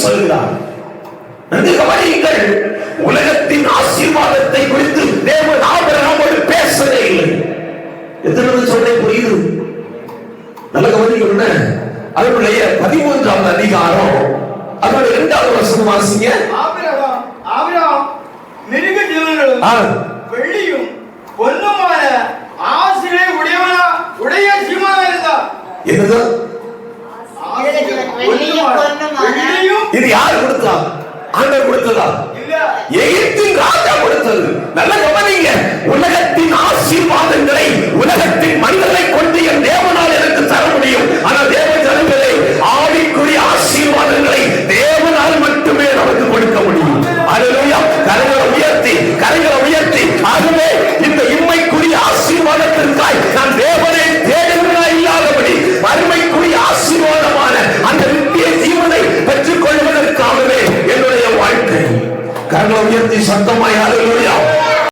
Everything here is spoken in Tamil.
சொல்கிறார். கவனியுங்கள், உலகத்தின் ஆசீர்வாதத்தை குறித்து தேவன் ஆபிரகாமோடு பேசவே இல்லை. எத்தனை சொல்ல புரியுது? நல்ல கவனிக்கணும். அதனுடைய 13ஆம் அதிகாரம் அதோட 2வது வசனம் வாசிங்க. ஆபிரகாம் மிருக ஜீவன்களும் வெள்ளியும் பொன்னுமான ஆசிரியை உடைய சீமானா இருந்தார். என்னது? இது யார் கொடுத்தா? ஆண்டவர் கொடுத்ததா? எகிப்தின் ராஜா கொடுத்தது. நல்ல கவனிங்க, உலகத்தின் ஆசீர்வாதங்களை உலகத்தின் மனிதர்களை கொண்டு என் தேவனால் எனக்கு தர முடியும். ஆனால் தேவ ஜனங்களே, ஆவிக்குரிய ஆசீர்வாதங்களை தேவனால் மட்டுமே நமக்கு கொடுக்க முடியும். அல்லேலூயா. கரங்களை உயர்த்தி ஆகவே இந்த இம்மைக்குரிய ஆசீர்வாதத்திற்காய் நான் தேவனை தேடுகிறதா இல்லாதபடி மறுமைக்குரிய ஆசீர்வாதமான அந்த நித்திய ஜீவனை பெற்றுக் கொள்வதற்காகவே என்னுடைய வாழ்க்கை. கரங்களை உயர்த்தி சத்தமாய்